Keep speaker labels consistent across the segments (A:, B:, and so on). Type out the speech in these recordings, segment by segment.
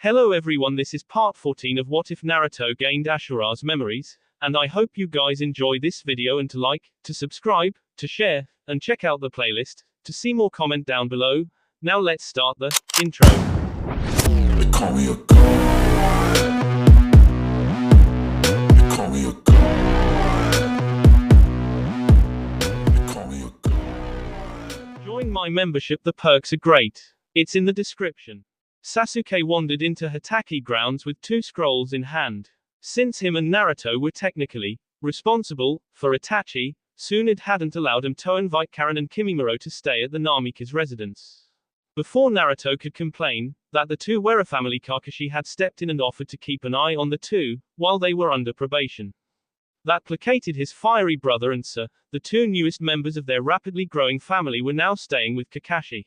A: Hello everyone, this is part 14 of What If Naruto Gained Ashura's Memories, and I hope you guys enjoy this video and to like, to subscribe, to share, and check out the playlist, to see more comment down below. Now let's start the intro.
B: They call me a god. They call me a god. They call me a god.
A: Join my membership, the perks are great. It's in the description. Sasuke wandered into Itachi grounds with two scrolls in hand. Since him and Naruto were technically responsible for Itachi, soon it hadn't allowed him to invite Karen and Kimimaro to stay at the Namika's residence. Before Naruto could complain, that the two Wera family Kakashi had stepped in and offered to keep an eye on the two, while they were under probation. That placated his fiery brother and the two newest members of their rapidly growing family were now staying with Kakashi.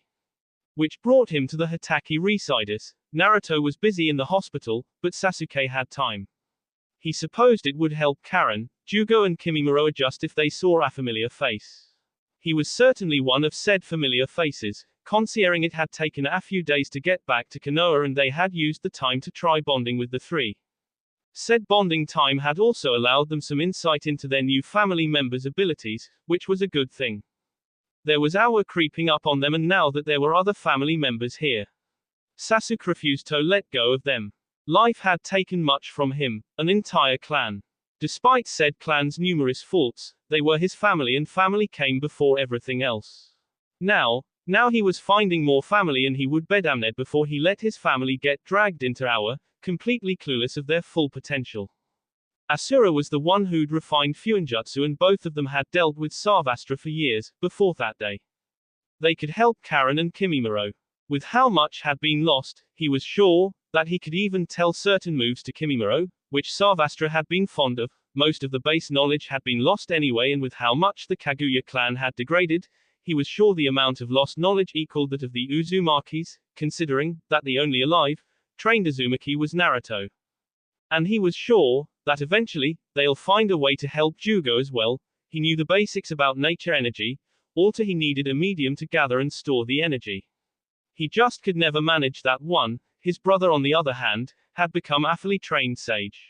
A: Which brought him to the Itachi residence. Naruto was busy in the hospital, but Sasuke had time. He supposed it would help Karen, Jugo and Kimimaro adjust if they saw a familiar face. He was certainly one of said familiar faces, considering it had taken a few days to get back to Konoha and they had used the time to try bonding with the three. Said bonding time had also allowed them some insight into their new family members' abilities, which was a good thing. There was awe creeping up on them, and now that there were other family members here, Sasuke refused to let go of them. Life had taken much from him, an entire clan. Despite said clan's numerous faults, they were his family and family came before everything else. Now he was finding more family and he would bedamned before he let his family get dragged into awe, completely clueless of their full potential. Ashura was the one who'd refined Fuinjutsu and both of them had dealt with Sarvastra for years, before that day. They could help Karen and Kimimaro. With how much had been lost, he was sure that he could even tell certain moves to Kimimaro, which Sarvastra had been fond of. Most of the base knowledge had been lost anyway, and with how much the Kaguya clan had degraded, he was sure the amount of lost knowledge equaled that of the Uzumakis, considering that the only alive, trained Uzumaki was Naruto. And he was sure that eventually, they'll find a way to help Jugo as well. He knew the basics about nature energy, also he needed a medium to gather and store the energy. He just could never manage that one. His brother on the other hand, had become a fully trained sage.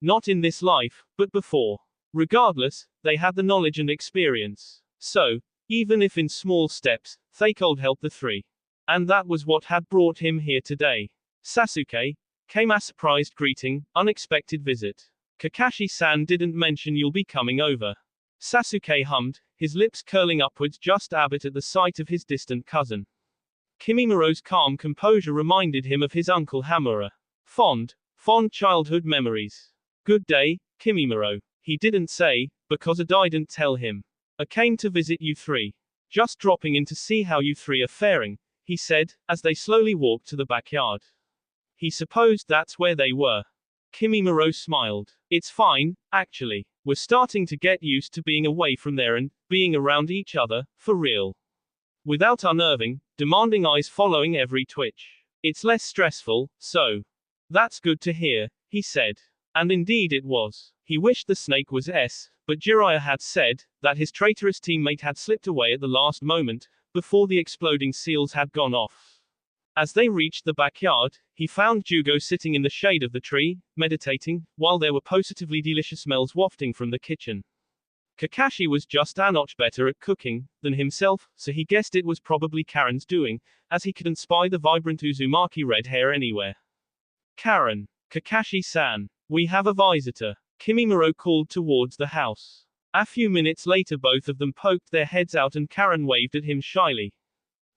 A: Not in this life, but before. Regardless, they had the knowledge and experience. So, even if in small steps, they could help the three. And that was what had brought him here today. Sasuke came a surprised greeting, unexpected visit. Kakashi-san didn't mention you'll be coming over. Sasuke hummed, his lips curling upwards just a bit at the sight of his distant cousin. Kimimaro's calm composure reminded him of his uncle Hamura. Fond childhood memories. Good day, Kimimaro. He didn't say, because I didn't tell him. I came to visit you three. Just dropping in to see how you three are faring, he said, as they slowly walked to the backyard. He supposed that's where they were. Kimimaro smiled. It's fine, actually. We're starting to get used to being away from there and being around each other, for real. Without unnerving, demanding eyes following every twitch. It's less stressful, so. That's good to hear, he said. And indeed it was. He wished the snake was but Jiraiya had said that his traitorous teammate had slipped away at the last moment, before the exploding seals had gone off. As they reached the backyard, he found Jugo sitting in the shade of the tree, meditating, while there were positively delicious smells wafting from the kitchen. Kakashi was just a notch better at cooking than himself, so he guessed it was probably Karen's doing, as he couldn't spy the vibrant Uzumaki red hair anywhere. Karen. Kakashi-san. We have a visitor. Kimimaro called towards the house. A few minutes later both of them poked their heads out and Karen waved at him shyly.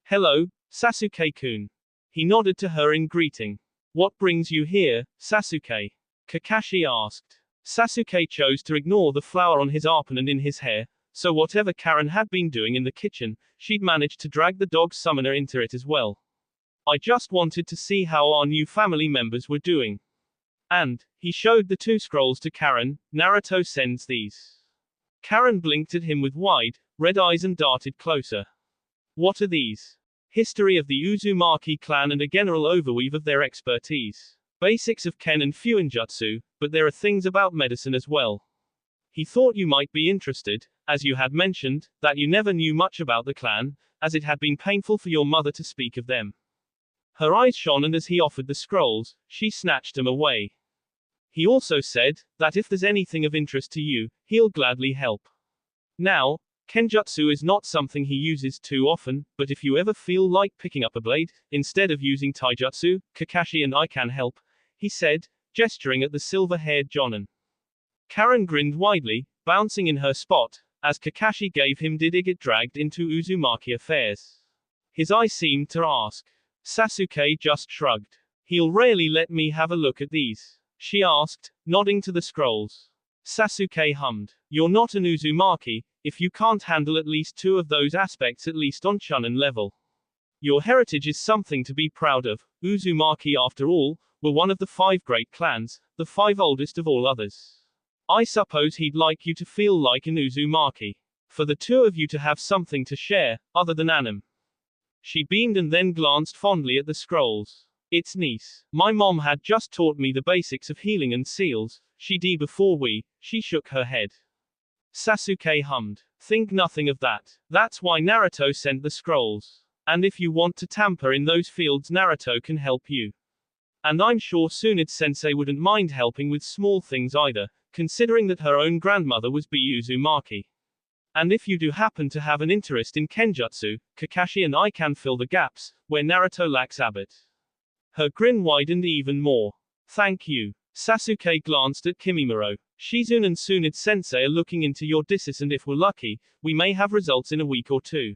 A: Hello, Sasuke-kun. He nodded to her in greeting. What brings you here, Sasuke? Kakashi asked. Sasuke chose to ignore the flower on his arm and in his hair, so whatever Karen had been doing in the kitchen, she'd managed to drag the dog summoner into it as well. I just wanted to see how our new family members were doing. And, he showed the two scrolls to Karen. Naruto sends these. Karen blinked at him with wide, red eyes and darted closer. What are these? History of the Uzumaki clan and a general overview of their expertise. Basics of Ken and Fuinjutsu, but there are things about medicine as well. He thought you might be interested, as you had mentioned, that you never knew much about the clan, as it had been painful for your mother to speak of them. Her eyes shone, and as he offered the scrolls, she snatched them away. He also said that if there's anything of interest to you, he'll gladly help. Now, Kenjutsu is not something he uses too often, but if you ever feel like picking up a blade, instead of using taijutsu, Kakashi and I can help, he said, gesturing at the silver-haired Jonin. Karen grinned widely, bouncing in her spot, as Kakashi gave him did get dragged into Uzumaki affairs. His eye seemed to ask. Sasuke just shrugged. He'll rarely let me have a look at these, she asked, nodding to the scrolls. Sasuke hummed. You're not an Uzumaki, if you can't handle at least two of those aspects at least on Chunin level. Your heritage is something to be proud of. Uzumaki, after all, were one of the 5 great clans, the 5 oldest of all others. I suppose he'd like you to feel like an Uzumaki. For the two of you to have something to share, other than Anim. She beamed and then glanced fondly at the scrolls. It's niece. My mom had just taught me the basics of healing and seals. She shook her head. Sasuke hummed. Think nothing of that. That's why Naruto sent the scrolls. And if you want to tamper in those fields, Naruto can help you. And I'm sure Tsunade-sensei wouldn't mind helping with small things either, considering that her own grandmother was Uzumaki. And if you do happen to have an interest in Kenjutsu, Kakashi and I can fill the gaps, where Naruto lacks habit. Her grin widened even more. Thank you. Sasuke glanced at Kimimaro. Shizune and Tsunade-sensei are looking into your disses, and if we're lucky, we may have results in a week or 2.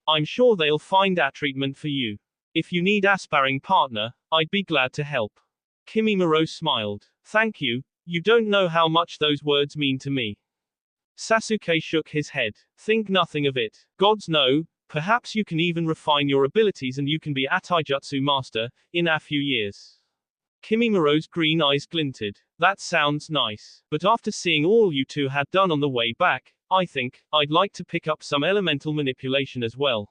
A: I'm sure they'll find a treatment for you. If you need a sparring partner, I'd be glad to help. Kimimaro smiled. Thank you, you don't know how much those words mean to me. Sasuke shook his head. Think nothing of it. Gods no, perhaps you can even refine your abilities and you can be a taijutsu master, in a few years. Kimimaro's green eyes glinted. That sounds nice. But after seeing all you two had done on the way back, I think I'd like to pick up some elemental manipulation as well.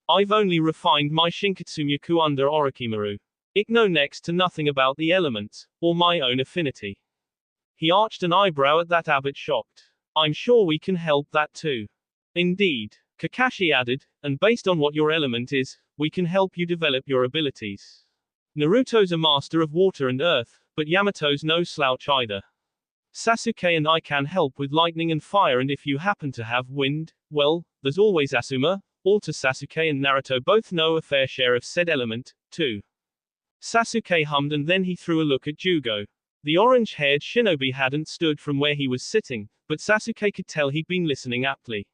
A: I've only refined my Shinkatsu under Orochimaru. I know next to nothing about the elements, or my own affinity. He arched an eyebrow at that, a bit shocked. I'm sure we can help that too. Indeed, Kakashi added, and based on what your element is, we can help you develop your abilities. Naruto's a master of water and earth, but Yamato's no slouch either. Sasuke and I can help with lightning and fire, and if you happen to have wind, well, there's always Asuma. Alter Sasuke and Naruto both know a fair share of said element, too. Sasuke hummed and then he threw a look at Jugo. The orange-haired shinobi hadn't stood from where he was sitting, but Sasuke could tell he'd been listening aptly.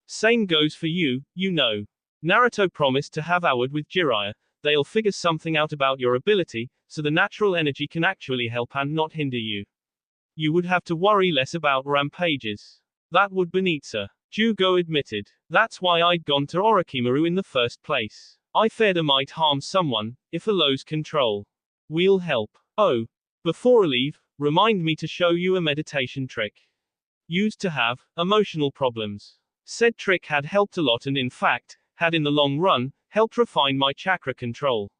A: Same goes for you, you know. Naruto promised to have a word with Jiraiya. They'll figure something out about your ability, so the natural energy can actually help and not hinder you. You would have to worry less about rampages. That would Benitza. Jugo admitted. That's why I'd gone to Orochimaru in the first place. I feared I might harm someone, if I lose control. We'll help. Oh. Before I leave, remind me to show you a meditation trick. Used to have emotional problems. Said trick had helped a lot and in fact, had in the long run, helped refine my chakra control.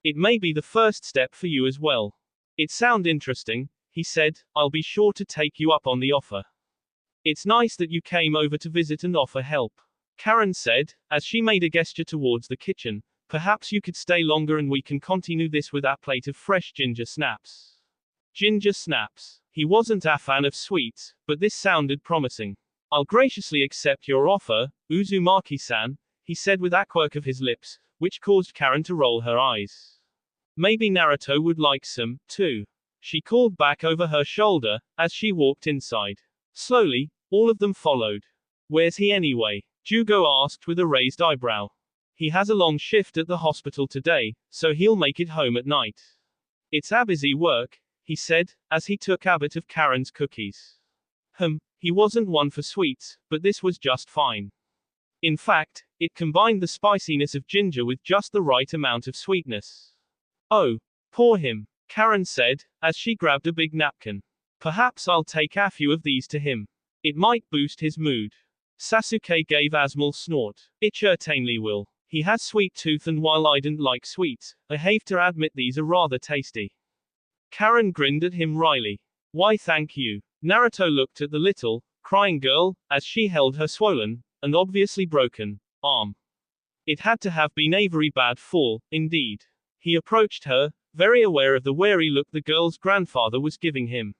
A: It may be the first step for you as well. It sounds interesting, he said. I'll be sure to take you up on the offer. It's nice that you came over to visit and offer help. Karen said, as she made a gesture towards the kitchen. Perhaps you could stay longer and we can continue this with a plate of fresh ginger snaps. Ginger snaps. He wasn't a fan of sweets, but this sounded promising. I'll graciously accept your offer, Uzumaki-san, he said with a quirk of his lips, which caused Karen to roll her eyes. Maybe Naruto would like some, too. She called back over her shoulder, as she walked inside. Slowly, all of them followed. Where's he anyway? Jugo asked with a raised eyebrow. He has a long shift at the hospital today, so he'll make it home at night. It's a busy work, he said, as he took a bit of Karen's cookies. He wasn't one for sweets, but this was just fine. In fact, it combined the spiciness of ginger with just the right amount of sweetness. Oh, poor him, Karen said, as she grabbed a big napkin. Perhaps I'll take a few of these to him. It might boost his mood. Sasuke gave a small snort. It certainly will. He has sweet tooth and while I didn't like sweets, I have to admit these are rather tasty. Karen grinned at him wryly. Why thank you. Naruto looked at the little, crying girl, as she held her swollen, and obviously broken, arm. It had to have been a very bad fall, indeed. He approached her, very aware of the wary look the girl's grandfather was giving him.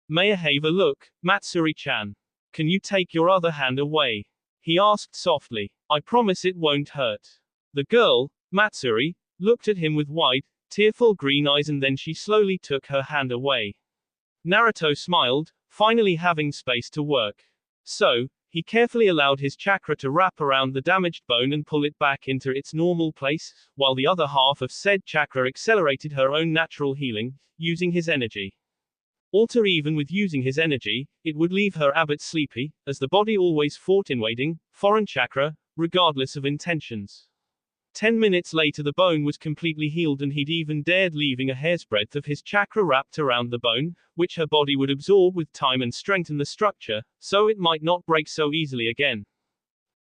A: May I have a look, Matsuri-chan? Can you take your other hand away? He asked softly. I promise it won't hurt. The girl, Matsuri, looked at him with wide, tearful green eyes and then she slowly took her hand away. Naruto smiled, finally having space to work. So, he carefully allowed his chakra to wrap around the damaged bone and pull it back into its normal place, while the other half of said chakra accelerated her own natural healing, using his energy. Even with using his energy, it would leave her a bit sleepy, as the body always fought invading foreign chakra, regardless of intentions. 10 minutes later the bone was completely healed and he'd even dared leaving a hair's breadth of his chakra wrapped around the bone, which her body would absorb with time and strengthen the structure, so it might not break so easily again.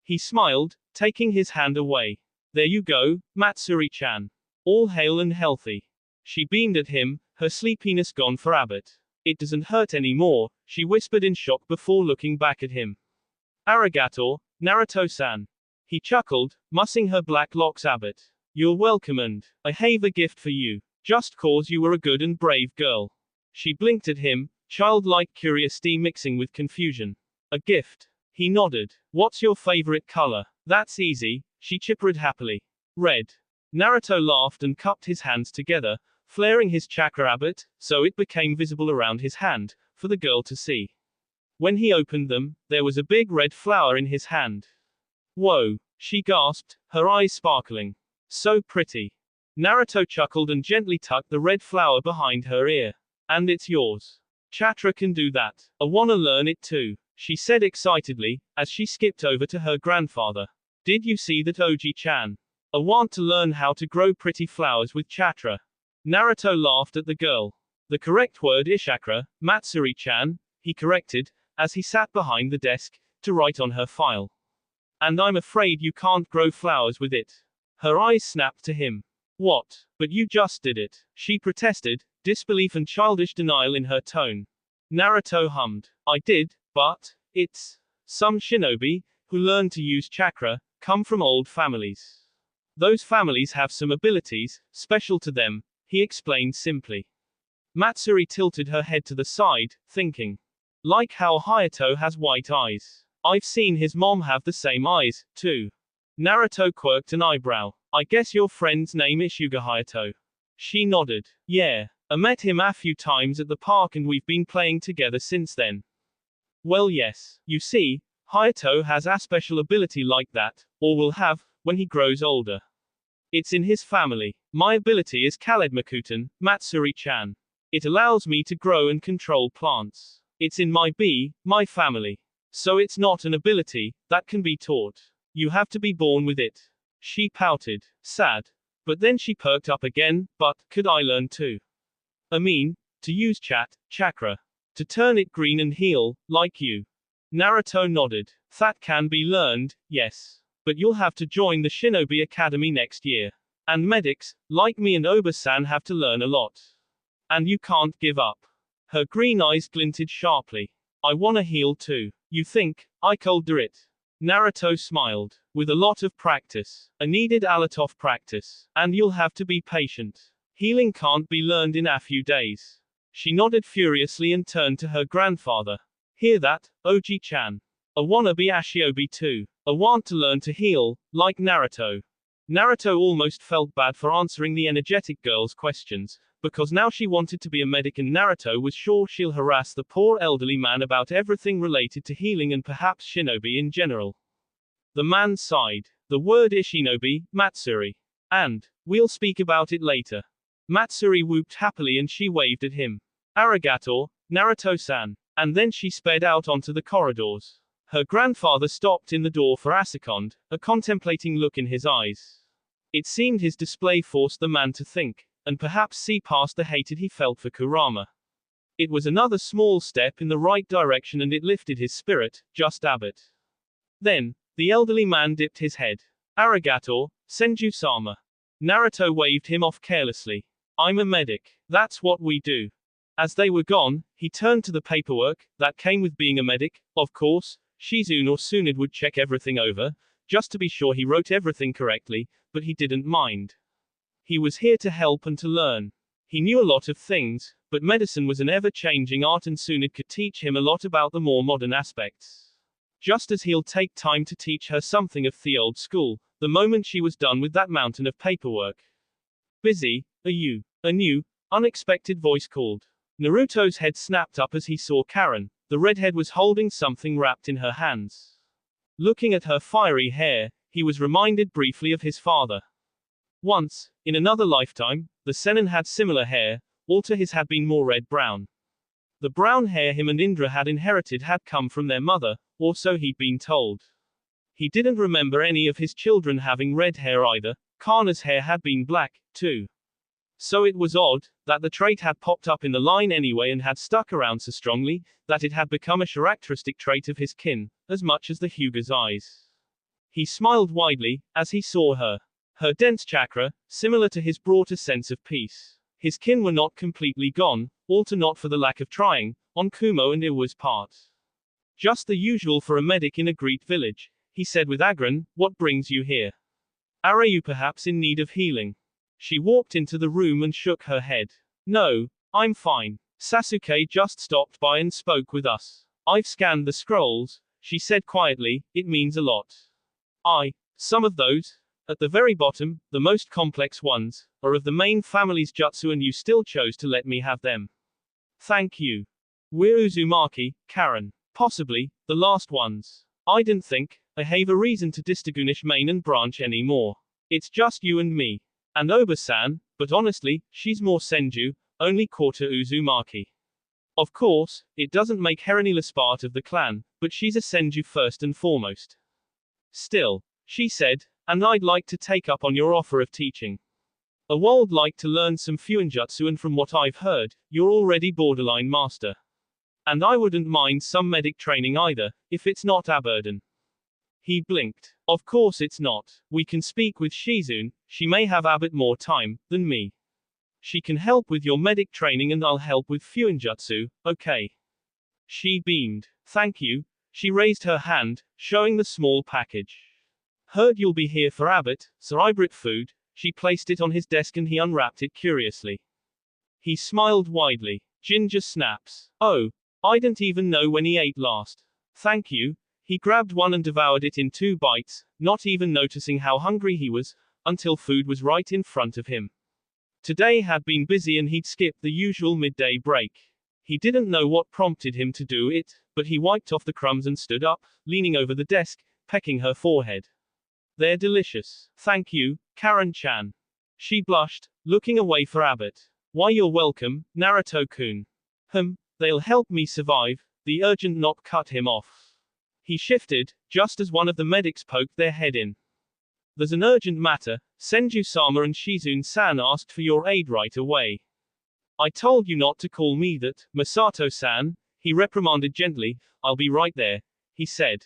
A: He smiled, taking his hand away. There you go, Matsuri-chan. All hale and healthy. She beamed at him, her sleepiness gone for a bit. It doesn't hurt anymore, she whispered in shock before looking back at him. Arigato, Naruto-san. He chuckled, mussing her black locks a bit. You're welcome and I have a gift for you, just cause you were a good and brave girl. She blinked at him, childlike curiosity mixing with confusion. A gift? He nodded. What's your favorite color? That's easy, she chippered happily. Red. Naruto laughed and cupped his hands together, flaring his chakra a bit, so it became visible around his hand, for the girl to see. When he opened them, there was a big red flower in his hand. Whoa, she gasped, her eyes sparkling. So pretty. Naruto chuckled and gently tucked the red flower behind her ear. And it's yours. Chatra can do that. I wanna learn it too, she said excitedly, as she skipped over to her grandfather. Did you see that, Oji-chan? I want to learn how to grow pretty flowers with chatra. Naruto laughed at the girl. The correct word is chakra, Matsuri-chan, he corrected, as he sat behind the desk, to write on her file. And I'm afraid you can't grow flowers with it. Her eyes snapped to him. What? But you just did it, she protested, disbelief and childish denial in her tone. Naruto hummed. I did, but it's some shinobi, who learn to use chakra, come from old families. Those families have some abilities, special to them, he explained simply. Matsuri tilted her head to the side, thinking. Like how Hayato has white eyes. I've seen his mom have the same eyes, too. Naruto quirked an eyebrow. I guess your friend's name is Suga Hayato. She nodded. Yeah. I met him a few times at the park and we've been playing together since then. Well yes. You see, Hayato has a special ability like that, or will have, when he grows older. It's in his family. My ability is Kaledmakuten, Matsuri-chan. It allows me to grow and control plants. It's in my family. So it's not an ability that can be taught. You have to be born with it. She pouted, sad. But then she perked up again, but could I learn too? I mean, to use chakra. To turn it green and heal, like you. Naruto nodded. That can be learned, yes. But you'll have to join the Shinobi Academy next year. And medics, like me and Oba-san have to learn a lot. And you can't give up. Her green eyes glinted sharply. I wanna heal too. You think I could do it? Naruto smiled. With a lot of practice. I needed a lot of practice. And you'll have to be patient. Healing can't be learned in a few days. She nodded furiously and turned to her grandfather. Hear that, Oji-chan? I wanna be a shinobi too. I want to learn to heal, like Naruto. Naruto almost felt bad for answering the energetic girl's questions, because now she wanted to be a medic and Naruto was sure she'll harass the poor elderly man about everything related to healing and perhaps shinobi in general. The man sighed. The word is shinobi, Matsuri. And we'll speak about it later. Matsuri whooped happily and she waved at him. Arigato, Naruto-san. And then she sped out onto the corridors. Her grandfather stopped in the door for a second, a contemplating look in his eyes. It seemed his display forced the man to think, and perhaps see past the hatred he felt for Kurama. It was another small step in the right direction and it lifted his spirit, just a bit. Then, the elderly man dipped his head. Arigato, Senju-sama. Naruto waved him off carelessly. I'm a medic. That's what we do. As they were gone, he turned to the paperwork that came with being a medic. Of course, Shizune or Tsunade would check everything over, just to be sure he wrote everything correctly, but he didn't mind. He was here to help and to learn. He knew a lot of things, but medicine was an ever-changing art and soon it could teach him a lot about the more modern aspects. Just as he'll take time to teach her something of the old school, the moment she was done with that mountain of paperwork. Busy, are you? A new, unexpected voice called. Naruto's head snapped up as he saw Karen. The redhead was holding something wrapped in her hands. Looking at her fiery hair, he was reminded briefly of his father. Once, in another lifetime, the Sennin had similar hair, although his had been more red-brown. The brown hair him and Indra had inherited had come from their mother, or so he'd been told. He didn't remember any of his children having red hair either. Kana's hair had been black, too. So it was odd that the trait had popped up in the line anyway and had stuck around so strongly that it had become a characteristic trait of his kin, as much as the Hyuga's eyes. He smiled widely as he saw her. Her dense chakra, similar to his, brought a sense of peace. His kin were not completely gone, although not for the lack of trying, on Kumo and Iwa's part. Just the usual for a medic in a Greek village, he said with Agron, what brings you here? Are you perhaps in need of healing? She walked into the room and shook her head. No, I'm fine. Sasuke just stopped by and spoke with us. I've scanned the scrolls, she said quietly, it means a lot. Some of those, at the very bottom, the most complex ones, are of the main family's jutsu and you still chose to let me have them. Thank you. We're Uzumaki, Karen. Possibly, the last ones. I didn't think I have a reason to distinguish main and branch anymore. It's just you and me. And Oba-san, but honestly, she's more Senju, only quarter Uzumaki. Of course, it doesn't make Heronilas part of the clan, but she's a Senju first and foremost. Still, she said, and I'd like to take up on your offer of teaching. I would like to learn some Fuinjutsu and from what I've heard, you're already borderline master. And I wouldn't mind some medic training either, if it's not a burden. He blinked. Of course it's not. We can speak with Shizune, she may have a bit more time than me. She can help with your medic training and I'll help with Fuinjutsu, okay? She beamed. Thank you. She raised her hand, showing the small package. Heard you'll be here for Abbott, so I brought food. She placed it on his desk and he unwrapped it curiously. He smiled widely. Ginger snaps. Oh, I didn't even know when he ate last. Thank you. He grabbed one and devoured it in 2 bites, not even noticing how hungry he was, until food was right in front of him. Today had been busy and he'd skipped the usual midday break. He didn't know what prompted him to do it, but he wiped off the crumbs and stood up, leaning over the desk, pecking her forehead. They're delicious. Thank you, Karen-chan. She blushed, looking away for Abbott. Why you're welcome, Naruto-kun. They'll help me survive. The urgent knock cut him off. He shifted, just as one of the medics poked their head in. There's an urgent matter. Senju-sama and Shizune-san asked for your aid right away. I told you not to call me that, Masato-san, he reprimanded gently. I'll be right there, he said.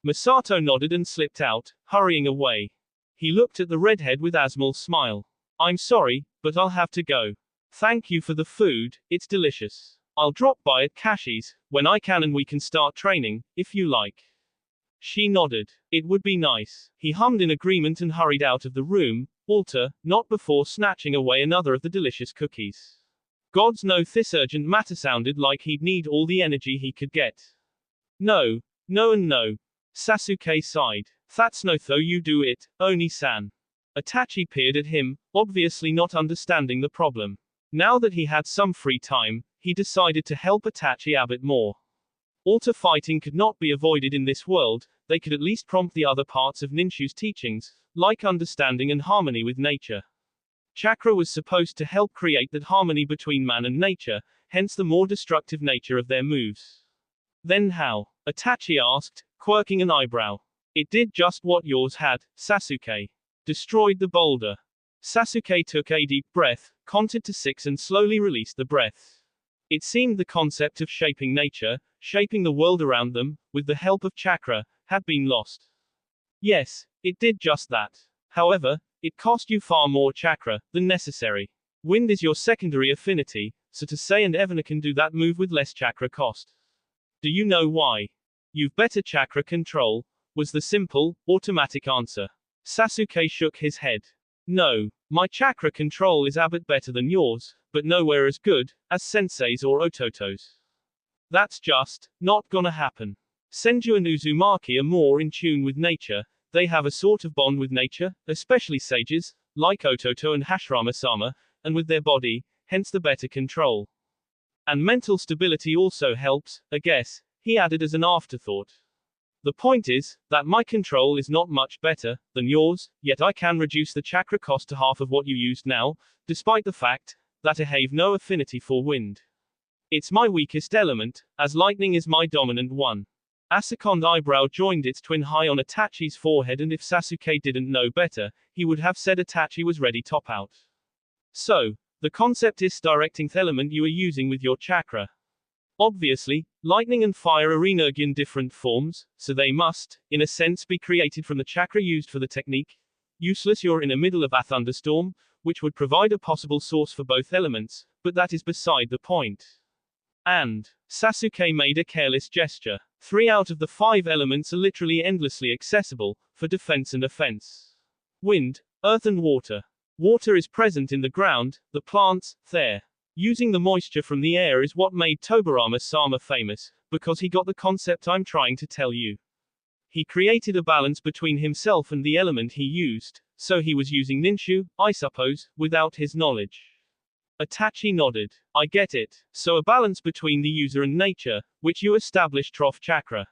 A: Masato nodded and slipped out, hurrying away. He looked at the redhead with a small smile. I'm sorry, but I'll have to go. Thank you for the food, it's delicious. I'll drop by at Kashi's when I can and we can start training, if you like. She nodded. It would be nice. He hummed in agreement and hurried out of the room, not before snatching away another of the delicious cookies. Gods know this urgent matter sounded like he'd need all the energy he could get. No and no. Sasuke sighed. That's no though you do it, Oni-san. Itachi peered at him, obviously not understanding the problem. Now that he had some free time, he decided to help Itachi a bit more. Although fighting could not be avoided in this world, they could at least prompt the other parts of Ninshu's teachings, like understanding and harmony with nature. Chakra was supposed to help create that harmony between man and nature, hence the more destructive nature of their moves. Then how? Itachi asked, quirking an eyebrow. It did just what yours had, Sasuke. Destroyed the boulder. Sasuke took a deep breath, counted to 6 and slowly released the breath. It seemed the concept of shaping nature, shaping the world around them, with the help of chakra, had been lost. Yes, it did just that. However, it cost you far more chakra than necessary. Wind is your secondary affinity, so to say and Evana can do that move with less chakra cost. Do you know why? You've better chakra control, was the simple, automatic answer. Sasuke shook his head. No. My chakra control is a bit better than yours, but nowhere as good as Sensei's or Ototo's. That's just not gonna happen. Senju and Uzumaki are more in tune with nature. They have a sort of bond with nature, especially sages, like Ototo and Hashirama-sama, and with their body, hence the better control. And mental stability also helps, I guess, he added as an afterthought. The point is, that my control is not much better than yours, yet I can reduce the chakra cost to half of what you used now, despite the fact that I have no affinity for wind. It's my weakest element, as lightning is my dominant one. A second eyebrow joined its twin high on Itachi's forehead, and if Sasuke didn't know better, he would have said Itachi was ready top out. So, the concept is directing element you are using with your chakra. Obviously, lightning and fire are in different forms, so they must, in a sense, be created from the chakra used for the technique. Useless you're in the middle of a thunderstorm, which would provide a possible source for both elements, but that is beside the point. And Sasuke made a careless gesture. 3 out of the 5 elements are literally endlessly accessible, for defense and offense. Wind, earth and water. Water is present in the ground, the plants, there. Using the moisture from the air is what made Tobirama-sama famous, because he got the concept I'm trying to tell you. He created a balance between himself and the element he used, so he was using ninshu, I suppose, without his knowledge. Itachi nodded. I get it. So a balance between the user and nature, which you established trough chakra.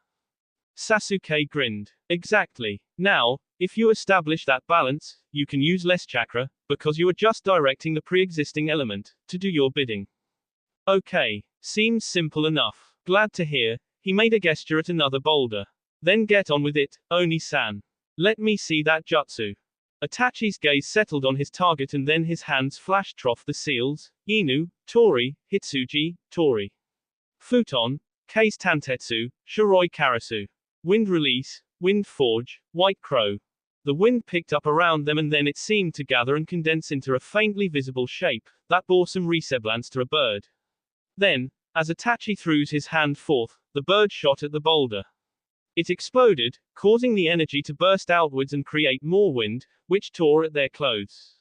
A: Sasuke grinned. Exactly. Now, if you establish that balance, you can use less chakra, because you are just directing the pre-existing element to do your bidding. Okay. Seems simple enough. Glad to hear. He made a gesture at another boulder. Then get on with it, Oni-san. Let me see that jutsu. Itachi's gaze settled on his target and then his hands flashed trough the seals, Inu, Tori, Hitsuji, Tori. Futon, Case Tantetsu, Shiroi Karasu. Wind release, wind forge, white crow. The wind picked up around them and then it seemed to gather and condense into a faintly visible shape, that bore some resemblance to a bird. Then, as Itachi threw his hand forth, the bird shot at the boulder. It exploded, causing the energy to burst outwards and create more wind, which tore at their clothes.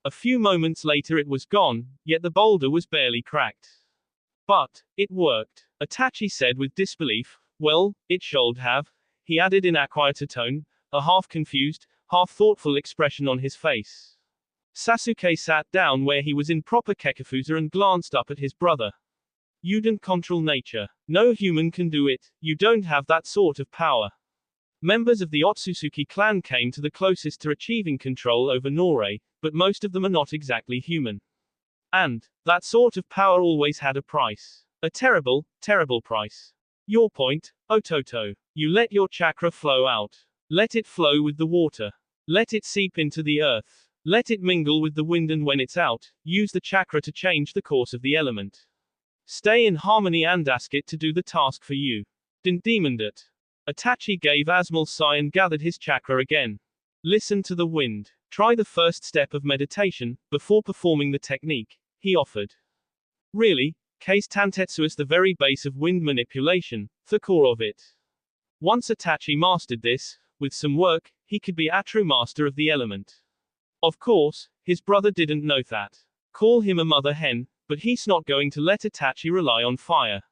A: A few moments later it was gone, yet the boulder was barely cracked. But, it worked. Itachi said with disbelief. Well, it should have. He added in a quieter tone, a half-confused, half-thoughtful expression on his face. Sasuke sat down where he was in proper kekafusa and glanced up at his brother. You don't control nature. No human can do it, you don't have that sort of power. Members of the Otsutsuki clan came to the closest to achieving control over Norei, but most of them are not exactly human. And, that sort of power always had a price. A terrible, terrible price. Your point, Ototo. You let your chakra flow out. Let it flow with the water. Let it seep into the earth. Let it mingle with the wind, and when it's out, use the chakra to change the course of the element. Stay in harmony and ask it to do the task for you. Didn't demand it. Itachi gave a small sigh and gathered his chakra again. Listen to the wind. Try the first step of meditation, before performing the technique, he offered. Really, Case Tantetsu is the very base of wind manipulation, the core of it. Once Itachi mastered this, with some work, he could be a true master of the element. Of course, his brother didn't know that. Call him a mother hen, but he's not going to let Itachi rely on fire.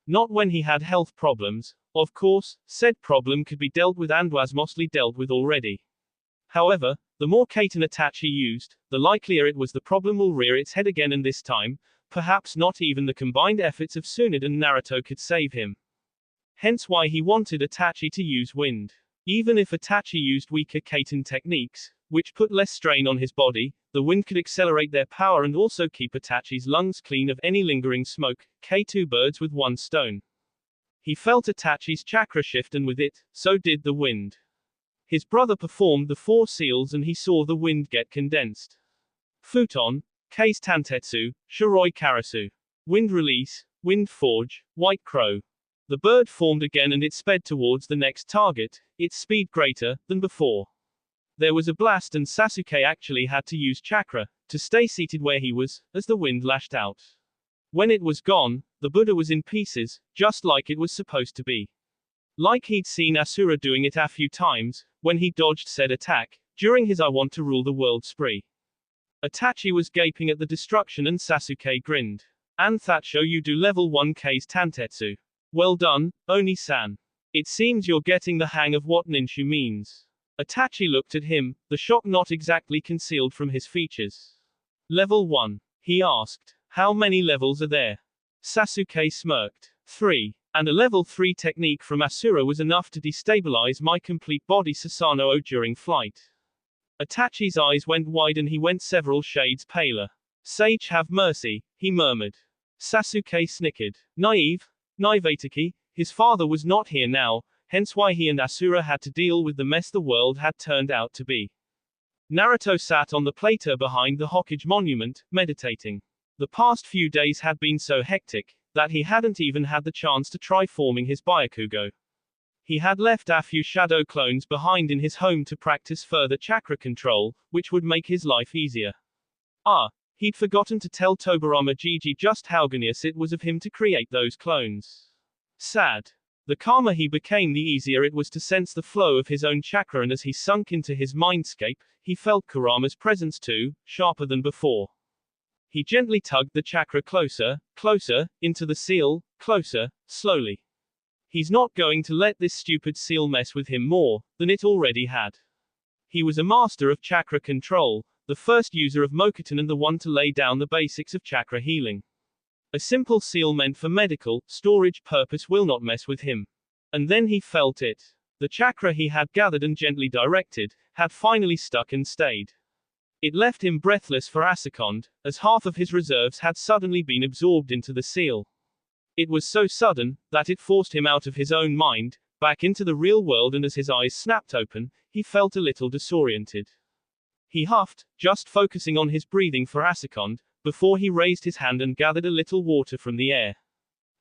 A: Not when he had health problems. Of course, said problem could be dealt with and was mostly dealt with already. However, the more Kaiten Itachi used, the likelier it was the problem will rear its head again, and this time, perhaps not even the combined efforts of Tsunade and Naruto could save him. Hence why he wanted Itachi to use wind. Even if Itachi used weaker Kaiten techniques, which put less strain on his body, the wind could accelerate their power and also keep Itachi's lungs clean of any lingering smoke. Two birds with one stone. He felt Itachi's chakra shift, and with it, so did the wind. His brother performed the 4 seals and he saw the wind get condensed. Futon, Case Tantetsu, Shiroi Karasu. Wind release, wind forge, white crow. The bird formed again and it sped towards the next target, its speed greater than before. There was a blast and Sasuke actually had to use chakra to stay seated where he was, as the wind lashed out. When it was gone, the Buddha was in pieces, just like it was supposed to be. Like he'd seen Ashura doing it a few times, when he dodged said attack, during his I want to rule the world spree. Itachi was gaping at the destruction and Sasuke grinned. Anthacho, you do level 1K's Tantetsu. Well done, Oni-san. It seems you're getting the hang of what ninshu means. Itachi looked at him, the shock not exactly concealed from his features. Level 1? He asked. How many levels are there? Sasuke smirked. 3. And a level 3 technique from Ashura was enough to destabilize my complete body Susanoo during flight. Itachi's eyes went wide and he went several shades paler. Sage have mercy, he murmured. Sasuke snickered. Naive? Naivatiki? His father was not here now, hence why he and Ashura had to deal with the mess the world had turned out to be. Naruto sat on the plateau behind the Hokage monument, meditating. The past few days had been so hectic that he hadn't even had the chance to try forming his Byakugo. He had left a few shadow clones behind in his home to practice further chakra control, which would make his life easier. He'd forgotten to tell Tobirama Gigi just how genius it was of him to create those clones. Sad. The calmer he became, the easier it was to sense the flow of his own chakra, and as he sunk into his mindscape, he felt Kurama's presence too, sharper than before. He gently tugged the chakra closer, closer, into the seal, closer, slowly. He's not going to let this stupid seal mess with him more than it already had. He was a master of chakra control, the first user of Mokuton and the one to lay down the basics of chakra healing. A simple seal meant for medical, storage purpose will not mess with him. And then he felt it. The chakra he had gathered and gently directed, had finally stuck and stayed. It left him breathless for a second, as half of his reserves had suddenly been absorbed into the seal. It was so sudden, that it forced him out of his own mind, back into the real world, and as his eyes snapped open, he felt a little disoriented. He huffed, just focusing on his breathing for a second, before he raised his hand and gathered a little water from the air.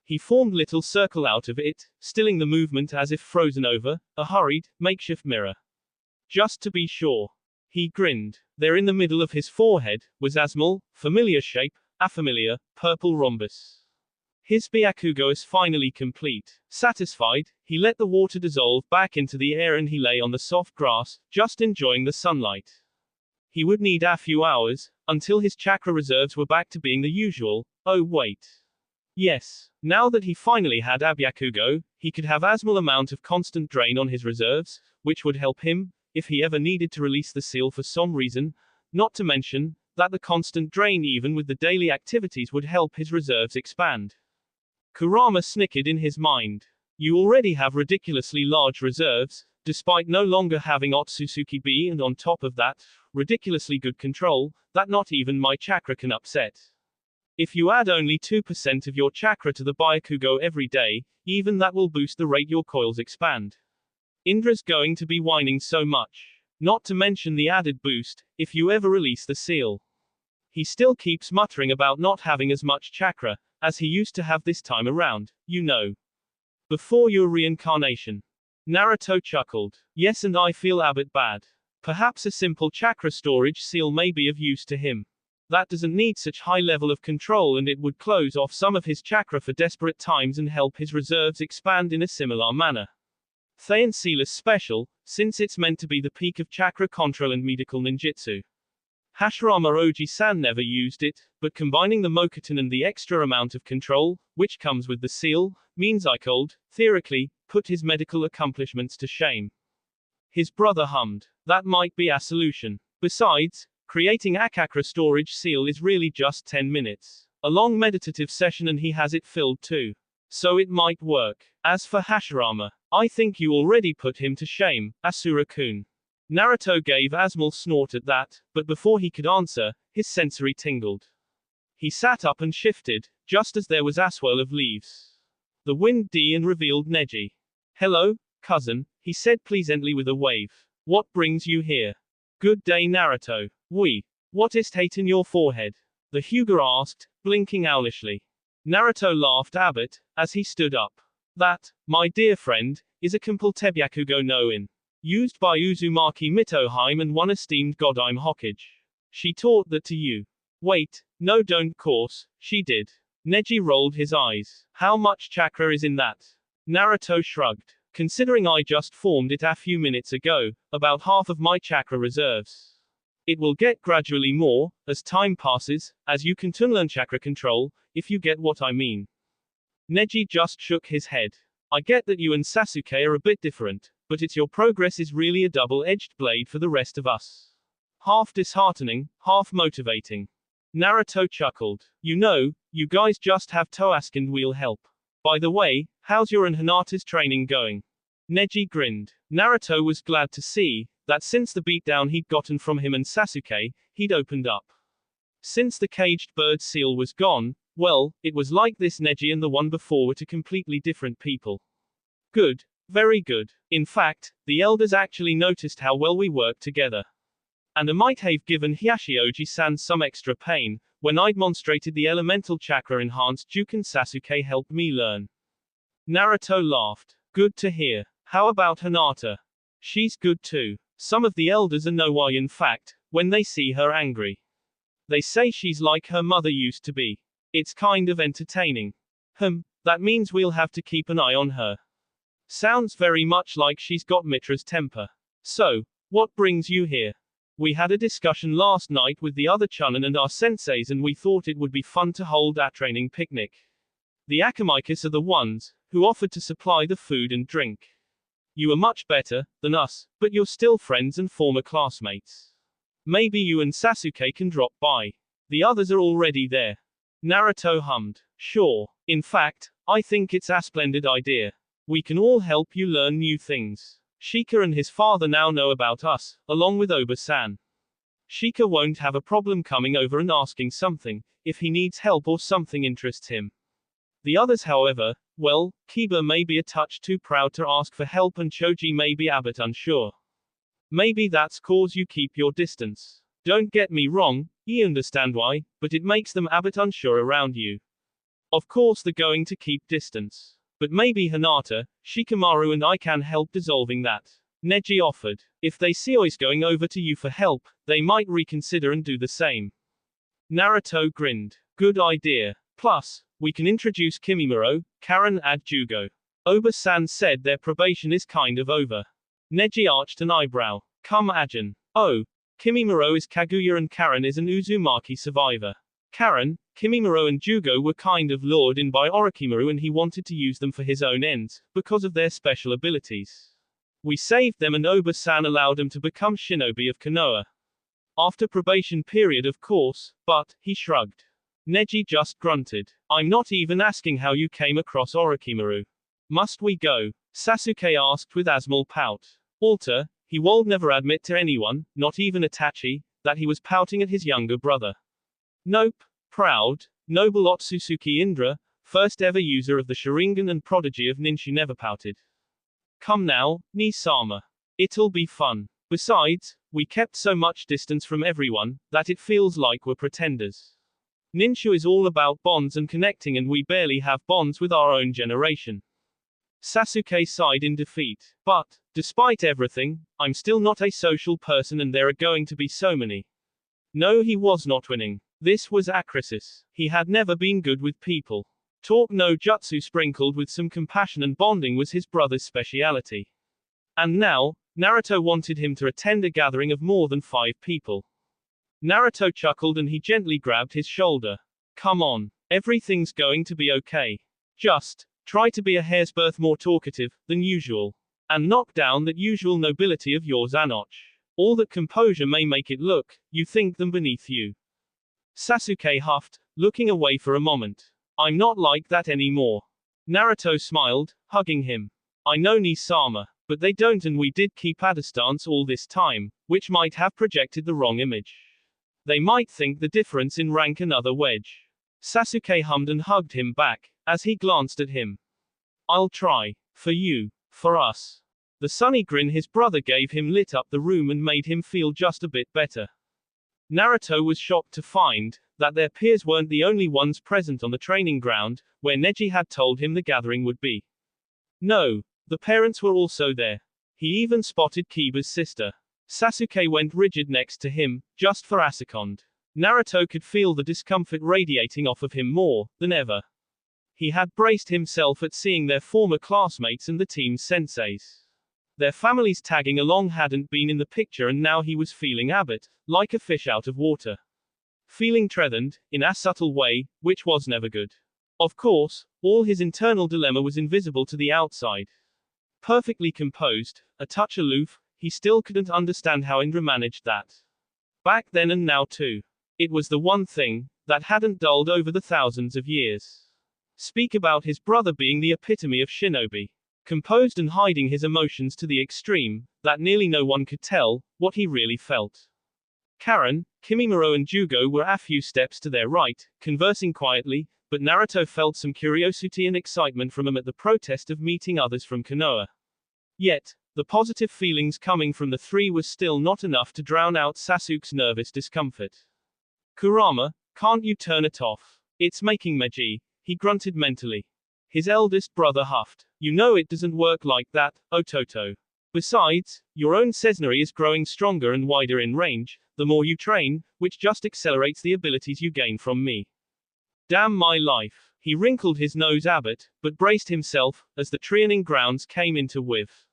A: He formed little circle out of it, stilling the movement as if frozen over a hurried, makeshift mirror. Just to be sure. He grinned. There in the middle of his forehead, was Asmal, familiar shape, a familiar, purple rhombus. His Byakugo is finally complete. Satisfied, he let the water dissolve back into the air and he lay on the soft grass, just enjoying the sunlight. He would need a few hours, until his chakra reserves were back to being the usual. Oh wait. Yes. Now that he finally had a Byakugo, he could have Asmal amount of constant drain on his reserves, which would help him, if he ever needed to release the seal for some reason, not to mention, that the constant drain even with the daily activities would help his reserves expand. Kurama snickered in his mind. You already have ridiculously large reserves, despite no longer having Otsutsuki B, and on top of that, ridiculously good control, that not even my chakra can upset. If you add only 2% of your chakra to the Byakugo every day, even that will boost the rate your coils expand. Indra's going to be whining so much. Not to mention the added boost, if you ever release the seal. He still keeps muttering about not having as much chakra, as he used to have this time around, you know. Before your reincarnation. Naruto chuckled. Yes, and I feel a bit bad. Perhaps a simple chakra storage seal may be of use to him. That doesn't need such high level of control, and it would close off some of his chakra for desperate times and help his reserves expand in a similar manner. Thayan seal is special, since it's meant to be the peak of chakra control and medical ninjutsu. Hashirama Oji-san never used it, but combining the Mokuton and the extra amount of control, which comes with the seal, means I could, theoretically, put his medical accomplishments to shame. His brother hummed. That might be a solution. Besides, creating a chakra storage seal is really just 10 minutes. A long meditative session and he has it filled too. So it might work. As for Hashirama, I think you already put him to shame, Asura-kun. Naruto gave Asmal snort at that, but before he could answer, his sensory tingled. He sat up and shifted, just as there was a swirl of leaves. The wind and revealed Neji. Hello, cousin, he said pleasantly with a wave. What brings you here? Good day, Naruto. What is hate in your forehead? The Hyuga asked, blinking owlishly. Naruto laughed a bit, as he stood up. That, my dear friend, is a complete Byakugo no in. Used by Uzumaki Mitohime and one esteemed Godime Hokage. She taught that to you. Wait, no don't course, she did. Neji rolled his eyes. How much chakra is in that? Naruto shrugged. Considering I just formed it a few minutes ago, about half of my chakra reserves. It will get gradually more, as time passes, as you can learn chakra control, if you get what I mean. Neji just shook his head. I get that you and Sasuke are a bit different, but your progress is really a double-edged blade for the rest of us. Half disheartening, half motivating. Naruto chuckled. You know, you guys just have Toasuke and we'll help. By the way, how's your and Hinata's training going? Neji grinned. Naruto was glad to see that since the beatdown he'd gotten from him and Sasuke, he'd opened up. Since the caged bird seal was gone, well, it was like this. Neji and the one before were two completely different people. Good. Very good. In fact, the elders actually noticed how well we worked together. And I might have given Hashioji-san some extra pain, when I demonstrated the elemental chakra enhanced Juken. Sasuke helped me learn. Naruto laughed. Good to hear. How about Hinata? She's good too. Some of the elders know why. In fact, when they see her angry, they say she's like her mother used to be. It's kind of entertaining. That means we'll have to keep an eye on her. Sounds very much like she's got Mitra's temper. So, what brings you here? We had a discussion last night with the other Chunin and our senseis, and we thought it would be fun to hold a training picnic. The Akamaikas are the ones who offered to supply the food and drink. You are much better than us, but you're still friends and former classmates. Maybe you and Sasuke can drop by. The others are already there. Naruto hummed. Sure. In fact, I think it's a splendid idea. We can all help you learn new things. Shika and his father now know about us, along with Oba-san. Shika won't have a problem coming over and asking something, if he needs help or something interests him. The others, however, well, Kiba may be a touch too proud to ask for help, and Choji may be a bit unsure. Maybe that's cause you keep your distance. Don't get me wrong, you understand why, but it makes them a bit unsure around you. Of course they're going to keep distance. But maybe Hinata, Shikamaru and I can help dissolving that. Neji offered. If they see us going over to you for help, they might reconsider and do the same. Naruto grinned. Good idea. Plus, we can introduce Kimimaro, Karen and Jugo. Oba-san said their probation is kind of over. Neji arched an eyebrow. Come Ajin. Oh. Kimimaro is Kaguya and Karen is an Uzumaki survivor. Karen, Kimimaro and Jugo were kind of lured in by Orochimaru, and he wanted to use them for his own ends, because of their special abilities. We saved them and Oba-san allowed them to become shinobi of Konoha. After probation period of course, but, he shrugged. Neji just grunted. I'm not even asking how you came across Orochimaru. Must we go? Sasuke asked with a small pout. Alter, he would never admit to anyone, not even Itachi, that he was pouting at his younger brother. Nope. Proud, noble Otsutsuki Indra, first ever user of the Sharingan and prodigy of Ninshu, never pouted. Come now, Ni-sama. It'll be fun. Besides, we kept so much distance from everyone, that it feels like we're pretenders. Ninshu is all about bonds and connecting, and we barely have bonds with our own generation. Sasuke sighed in defeat. But, despite everything, I'm still not a social person, and there are going to be so many. No, he was not winning. This was a crisis. He had never been good with people. Talk no jutsu sprinkled with some compassion and bonding was his brother's speciality. And now, Naruto wanted him to attend a gathering of more than 5 people. Naruto chuckled and he gently grabbed his shoulder. Come on. Everything's going to be okay. Just try to be a hair's breadth more talkative than usual. And knock down that usual nobility of yours a notch. All that composure may make it look, you think them beneath you. Sasuke huffed, looking away for a moment. I'm not like that anymore. Naruto smiled, hugging him. I know Ni-sama, but they don't, and we did keep at a distance all this time, which might have projected the wrong image. They might think the difference in rank another wedge. Sasuke hummed and hugged him back, as he glanced at him. I'll try. For you. For us. The sunny grin his brother gave him lit up the room and made him feel just a bit better. Naruto was shocked to find that their peers weren't the only ones present on the training ground, where Neji had told him the gathering would be. No, the parents were also there. He even spotted Kiba's sister. Sasuke went rigid next to him, just for a second. Naruto could feel the discomfort radiating off of him more than ever. He had braced himself at seeing their former classmates and the team's senseis. Their families tagging along hadn't been in the picture, and now he was feeling Abbott, like a fish out of water. Feeling threatened, in a subtle way, which was never good. Of course, all his internal dilemma was invisible to the outside. Perfectly composed, a touch aloof, he still couldn't understand how Indra managed that. Back then and now too. It was the one thing that hadn't dulled over the thousands of years. Speak about his brother being the epitome of shinobi. Composed and hiding his emotions to the extreme, that nearly no one could tell what he really felt. Karen, Kimimaro and Jugo were a few steps to their right, conversing quietly, but Naruto felt some curiosity and excitement from him at the protest of meeting others from Konoha. Yet, the positive feelings coming from the three was still not enough to drown out Sasuke's nervous discomfort. Kurama, can't you turn it off? It's making Meiji, he grunted mentally. His eldest brother huffed. You know it doesn't work like that, Ototo. Besides, your own Sesnari is growing stronger and wider in range, the more you train, which just accelerates the abilities you gain from me. Damn my life. He wrinkled his nose Abbott, but braced himself, as the training grounds came into whiff.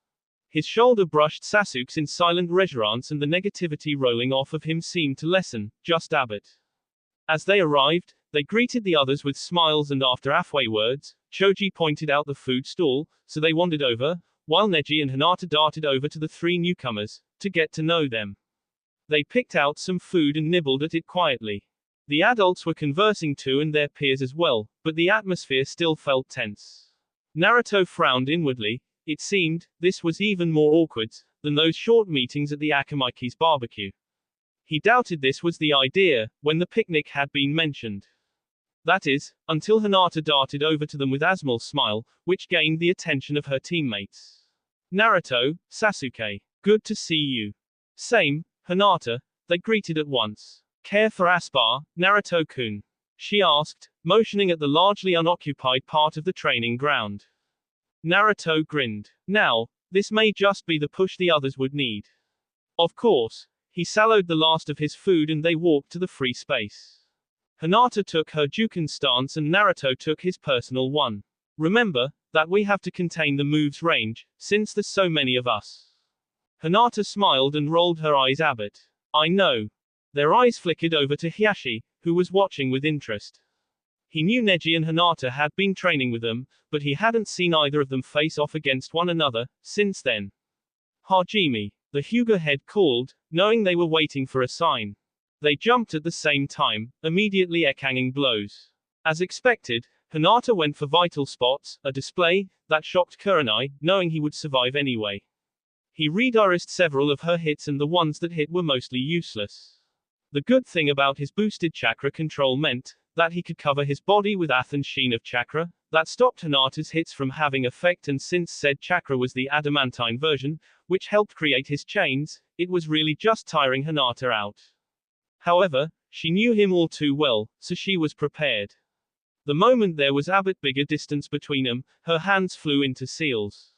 A: His shoulder brushed Sasuke's in silent reverence, and the negativity rolling off of him seemed to lessen, just Abbott. As they arrived, they greeted the others with smiles, and after halfway words, Choji pointed out the food stall, so they wandered over, while Neji and Hinata darted over to the three newcomers, to get to know them. They picked out some food and nibbled at it quietly. The adults were conversing too, and their peers as well, but the atmosphere still felt tense. Naruto frowned inwardly. It seemed, this was even more awkward than those short meetings at the Akamaki's barbecue. He doubted this was the idea, when the picnic had been mentioned. That is, until Hinata darted over to them with Asmal's smile, which gained the attention of her teammates. Naruto, Sasuke. Good to see you. Same, Hinata, they greeted at once. Care for Aspar, Naruto-kun? She asked, motioning at the largely unoccupied part of the training ground. Naruto grinned. Now, this may just be the push the others would need. Of course. He swallowed the last of his food and they walked to the free space. Hinata took her Juken stance and Naruto took his personal one. Remember, that we have to contain the move's range, since there's so many of us. Hinata smiled and rolled her eyes Abbott. I know. Their eyes flickered over to Hiyashi, who was watching with interest. He knew Neji and Hinata had been training with them, but he hadn't seen either of them face off against one another, since then. Hajime, the Hyuga head called, knowing they were waiting for a sign. They jumped at the same time, immediately exchanging blows. As expected, Hinata went for vital spots, a display that shocked Kurenai, knowing he would survive anyway. He redirected several of her hits and the ones that hit were mostly useless. The good thing about his boosted chakra control meant that he could cover his body with Athen's sheen of chakra, that stopped Hinata's hits from having effect, and since said chakra was the adamantine version, which helped create his chains, it was really just tiring Hinata out. However, she knew him all too well, so she was prepared. The moment there was a bit bigger distance between them, her hands flew into seals.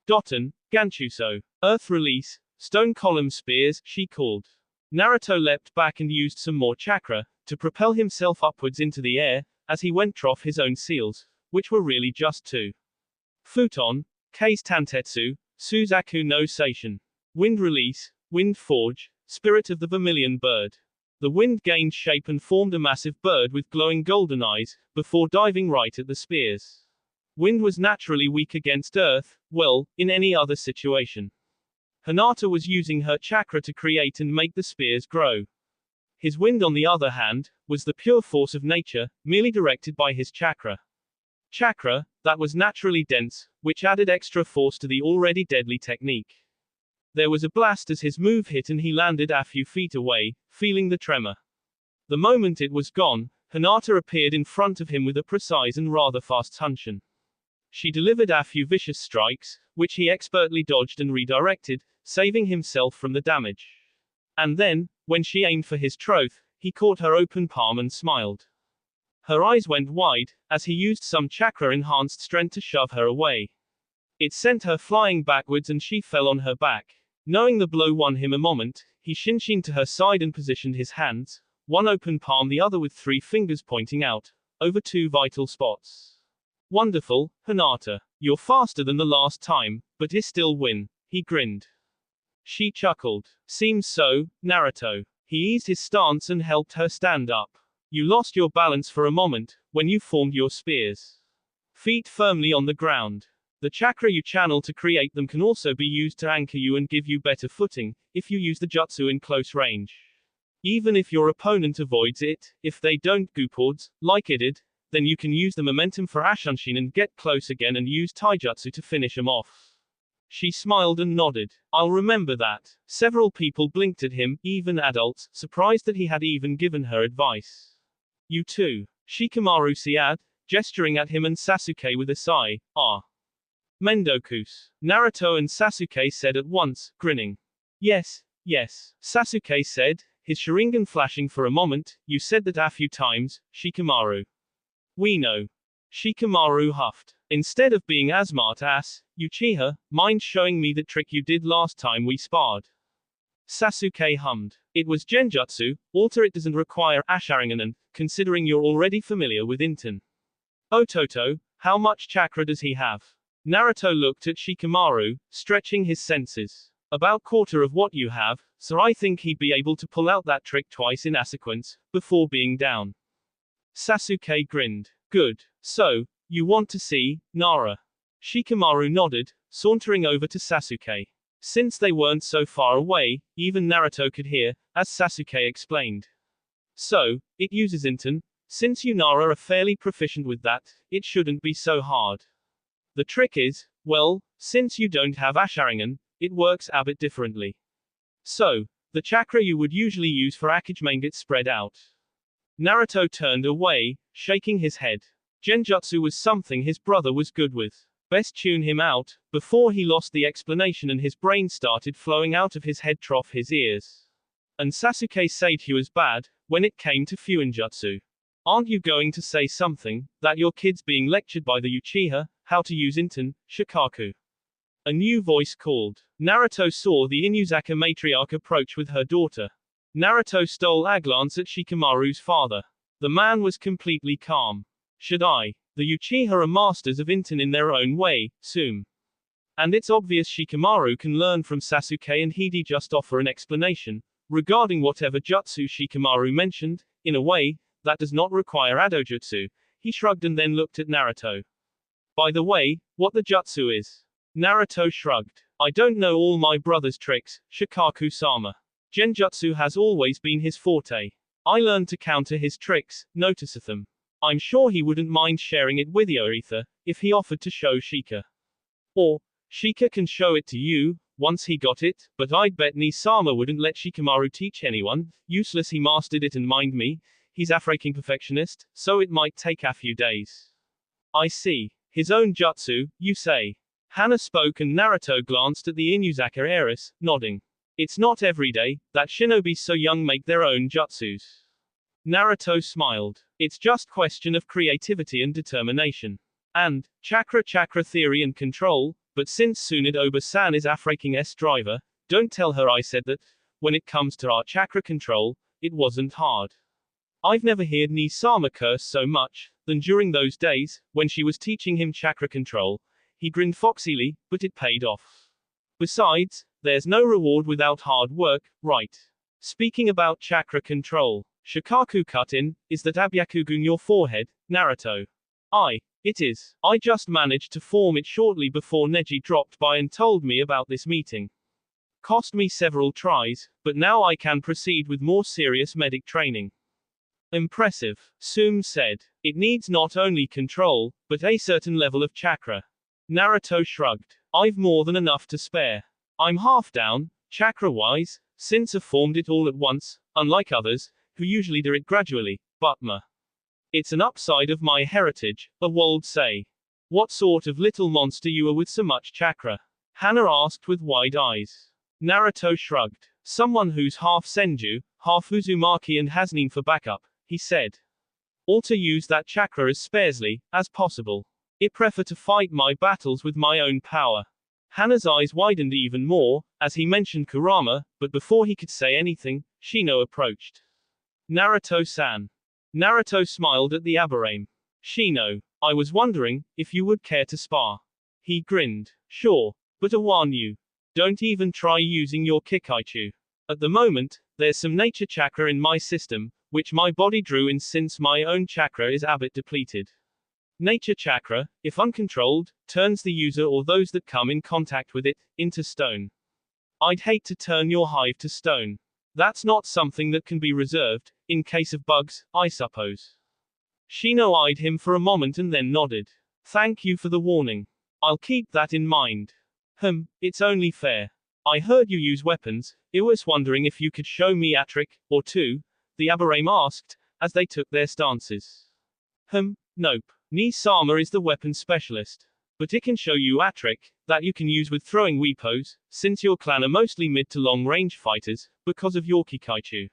A: Doton, Ganchuso, Earth Release, Stone Column Spears, she called. Naruto leapt back and used some more chakra to propel himself upwards into the air, as he went off his own seals, which were really just two. Futon, Kase Tantetsu, Suzaku no Seishin. Wind Release, Wind Forge, Spirit of the Vermilion Bird. The wind gained shape and formed a massive bird with glowing golden eyes, before diving right at the spears. Wind was naturally weak against earth, well, in any other situation. Hinata was using her chakra to create and make the spears grow. His wind, on the other hand, was the pure force of nature, merely directed by his chakra. Chakra, that was naturally dense, which added extra force to the already deadly technique. There was a blast as his move hit and he landed a few feet away, feeling the tremor. The moment it was gone, Hinata appeared in front of him with a precise and rather fast Hunshin. She delivered a few vicious strikes, which he expertly dodged and redirected, saving himself from the damage. And then, when she aimed for his troth, he caught her open palm and smiled. Her eyes went wide, as he used some chakra-enhanced strength to shove her away. It sent her flying backwards and she fell on her back. Knowing the blow won him a moment, he shinshined to her side and positioned his hands, one open palm, the other with 3 fingers pointing out, over 2 vital spots. Wonderful, Hinata. You're faster than the last time, but you still win. He grinned. She chuckled. Seems so, Naruto. He eased his stance and helped her stand up. You lost your balance for a moment, when you formed your spears. Feet firmly on the ground. The chakra you channel to create them can also be used to anchor you and give you better footing, if you use the jutsu in close range. Even if your opponent avoids it, if they don't go towards, like it did, then you can use the momentum for Ashunshin and get close again and use taijutsu to finish him off. She smiled and nodded. I'll remember that. Several people blinked at him, even adults, surprised that he had even given her advice. You too. Shikamaru said, gesturing at him and Sasuke with a sigh. Ah. Mendokus. Naruto and Sasuke said at once, grinning. Yes, yes. Sasuke said, his Sharingan flashing for a moment, you said that a few times, Shikamaru. We know. Shikamaru huffed. Instead of being as smart as, Uchiha, mind showing me the trick you did last time we sparred? Sasuke hummed. It was Genjutsu, alter it doesn't require Asharingan, considering you're already familiar with Inten. Ototo, how much chakra does he have? Naruto looked at Shikamaru, stretching his senses. About quarter of what you have, so I think he'd be able to pull out that trick twice in a sequence, before being down. Sasuke grinned. Good. So, you want to see, Nara? Shikamaru nodded, sauntering over to Sasuke. Since they weren't so far away, even Naruto could hear, as Sasuke explained. So, it uses Inten. Since you Nara are fairly proficient with that, it shouldn't be so hard. The trick is, well, since you don't have Asharingan, it works a bit differently. So, the chakra you would usually use for Akijime gets spread out. Naruto turned away, shaking his head. Genjutsu was something his brother was good with. Best tune him out, before he lost the explanation and his brain started flowing out of his head trough his ears. And Sasuke said he was bad, when it came to Fuinjutsu. Aren't you going to say something, that your kid's being lectured by the Uchiha, how to use Inten, Shikaku? A new voice called. Naruto saw the Inuzaka matriarch approach with her daughter. Naruto stole a glance at Shikamaru's father. The man was completely calm. Should I? The Uchiha are masters of Inten in their own way, soon. And it's obvious Shikamaru can learn from Sasuke and he'd just offer an explanation, regarding whatever jutsu Shikamaru mentioned, in a way, that does not require adojutsu. He shrugged and then looked at Naruto. By the way, what the jutsu is? Naruto shrugged. I don't know all my brother's tricks, Shikaku-sama. Genjutsu has always been his forte. I learned to counter his tricks, notice them. I'm sure he wouldn't mind sharing it with Yoitha, if he offered to show Shika. Or, Shika can show it to you, once he got it, but I'd bet Nisama wouldn't let Shikamaru teach anyone, useless he mastered it and mind me, he's a freaking perfectionist, so it might take a few days. I see. His own jutsu, you say. Hana spoke and Naruto glanced at the Inuzaka heiress, nodding. It's not every day, that shinobi so young make their own jutsus. Naruto smiled. It's just question of creativity and determination. And, chakra theory and control, but since Tsunade Oba-san is a freaking S-driver, don't tell her I said that, when it comes to our chakra control, it wasn't hard. I've never heard Nisama curse so much, than during those days, when she was teaching him chakra control. He grinned foxily, but it paid off. Besides, there's no reward without hard work, right? Speaking about chakra control, Shikaku cut in, is that Abyakugun your forehead, Naruto? It is. I just managed to form it shortly before Neji dropped by and told me about this meeting. Cost me several tries, but now I can proceed with more serious medic training. Impressive, Sum said. It needs not only control, but a certain level of chakra. Naruto shrugged. I've more than enough to spare. I'm half down, chakra-wise, since I formed it all at once, unlike others, who usually do it gradually, but it's an upside of my heritage, a would say. What sort of little monster you are with so much chakra? Hana asked with wide eyes. Naruto shrugged. Someone who's half Senju, half Uzumaki and has Nin for backup, he said. All to use that chakra as sparsely as possible. I prefer to fight my battles with my own power. Hana's eyes widened even more, as he mentioned Kurama, but before he could say anything, Shino approached. Naruto-san. Naruto smiled at the Aburame. Shino, I was wondering, if you would care to spar. He grinned. Sure, but I warn you. Don't even try using your Kikaichu. At the moment, there's some nature chakra in my system, which my body drew in since my own chakra is a bit depleted. Nature chakra, if uncontrolled, turns the user or those that come in contact with it, into stone. I'd hate to turn your hive to stone. That's not something that can be reserved, in case of bugs, I suppose. Shino eyed him for a moment and then nodded. Thank you for the warning. I'll keep that in mind. It's only fair. I heard you use weapons. I was wondering if you could show me a trick or two, the Aberame asked, as they took their stances. Nope. Ni-sama is the weapon specialist. But it can show you a trick that you can use with throwing weapons, since your clan are mostly mid to long range fighters, because of your Kikaichu.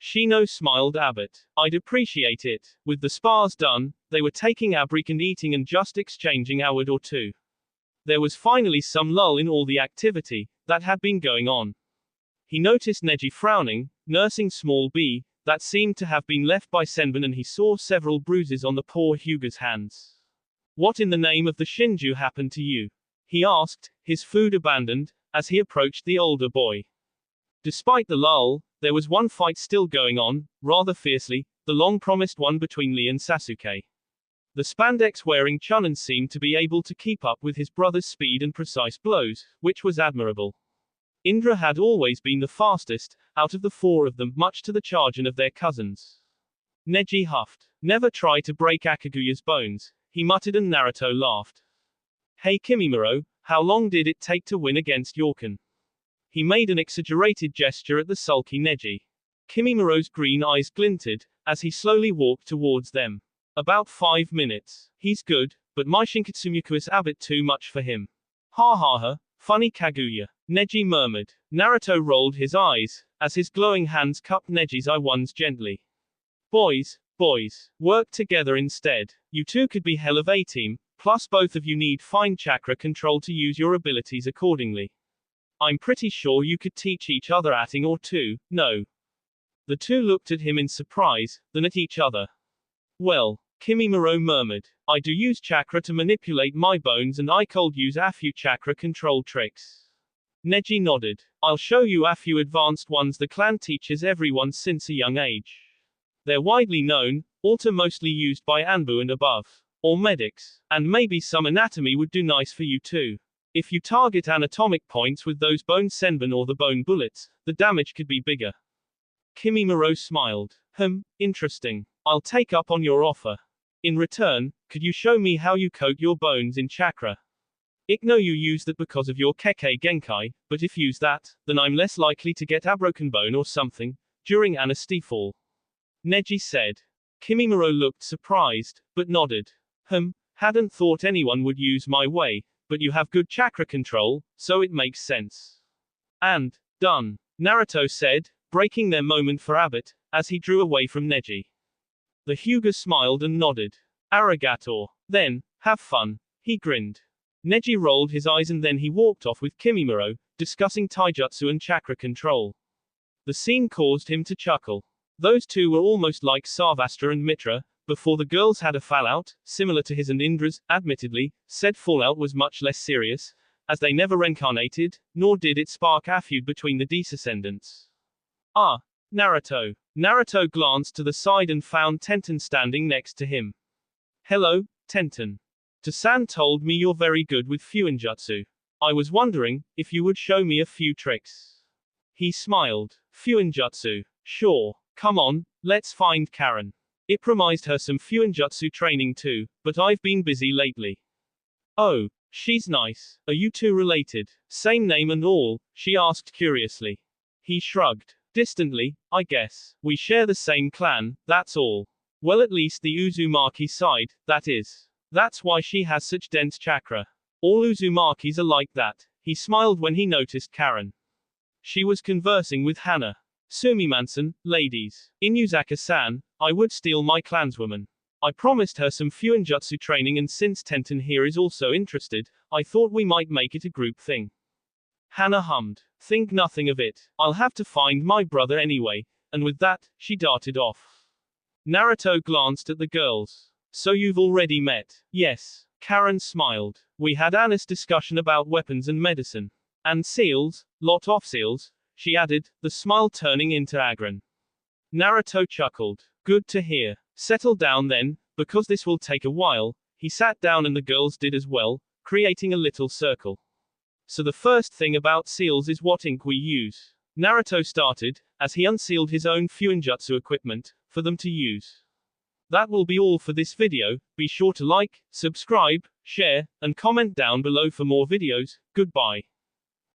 A: Shino smiled a bit. I'd appreciate it. With the spars done, they were taking a break and eating and just exchanging a word or two. There was finally some lull in all the activity that had been going on. He noticed Neji frowning, nursing small B, that seemed to have been left by Senbon, and he saw several bruises on the poor Hyuga's hands. What in the name of the Shinju happened to you? He asked, his food abandoned, as he approached the older boy. Despite the lull, there was one fight still going on, rather fiercely, the long-promised one between Lee and Sasuke. The spandex-wearing Chunin seemed to be able to keep up with his brother's speed and precise blows, which was admirable. Indra had always been the fastest, out of the four of them, much to the chagrin of their cousins. Neji huffed. Never try to break Akaguya's bones, he muttered, and Naruto laughed. Hey Kimimaro, how long did it take to win against Yorkin? He made an exaggerated gesture at the sulky Neji. Kimimaro's green eyes glinted, as he slowly walked towards them. About 5 minutes. He's good, but my Shinkitsumuku is a bit too much for him. Ha ha ha, funny Kaguya. Neji murmured. Naruto rolled his eyes, as his glowing hands cupped Neji's eye-ones gently. Boys, work together instead. You two could be hell of a team, plus both of you need fine chakra control to use your abilities accordingly. I'm pretty sure you could teach each other a thing or two, no? The two looked at him in surprise, then at each other. Well, Kimimaro murmured. I do use chakra to manipulate my bones, and I could use a few chakra control tricks. Neji nodded. I'll show you a few advanced ones the clan teaches everyone since a young age. They're widely known, also mostly used by Anbu and above, or medics, and maybe some anatomy would do nice for you too. If you target anatomic points with those bone senbon or the bone bullets, the damage could be bigger. Kimimaro smiled. Interesting. I'll take up on your offer. In return, could you show me how you coat your bones in chakra? I know you use that because of your Kekkei Genkai, but if use that, then I'm less likely to get a broken bone or something, during an fall. Neji said. Kimimaro looked surprised, but nodded. Hadn't thought anyone would use my way, but you have good chakra control, so it makes sense. And, done. Naruto said, breaking their moment for Abbott, as he drew away from Neji. The Hyuga smiled and nodded. Arigato. Then, have fun. He grinned. Neji rolled his eyes and then he walked off with Kimimaro, discussing taijutsu and chakra control. The scene caused him to chuckle. Those two were almost like Sarvastra and Mitra, before the girls had a fallout, similar to his and Indra's. Admittedly, said fallout was much less serious, as they never reincarnated, nor did it spark a feud between the descendants. Ah, Naruto. Naruto glanced to the side and found Tenten standing next to him. Hello, Tenten. Tasan told me you're very good with fuinjutsu. I was wondering if you would show me a few tricks. He smiled. Fuinjutsu. Sure. Come on, let's find Karen. I promised her some fuinjutsu training too, but I've been busy lately. Oh, she's nice. Are you two related? Same name and all? She asked curiously. He shrugged. Distantly, I guess. We share the same clan, that's all. Well, at least the Uzumaki side, that is. That's why she has such dense chakra. All Uzumakis are like that. He smiled when he noticed Karen. She was conversing with Hana. Sumimasen, ladies. Inuzaka-san, I would steal my clanswoman. I promised her some fuinjutsu training, and since Tenten here is also interested, I thought we might make it a group thing. Hana hummed. Think nothing of it. I'll have to find my brother anyway, and with that, she darted off. Naruto glanced at the girls. So you've already met? Yes. Karen smiled. We had honest discussion about weapons and medicine. And seals, lot of seals, she added, the smile turning into chagrin. Naruto chuckled. Good to hear. Settle down then, because this will take a while. He sat down and the girls did as well, creating a little circle. So the first thing about seals is what ink we use. Naruto started, as he unsealed his own fuinjutsu equipment, for them to use. That will be all for this video. Be sure to like, subscribe, share, and comment down below for more videos. Goodbye.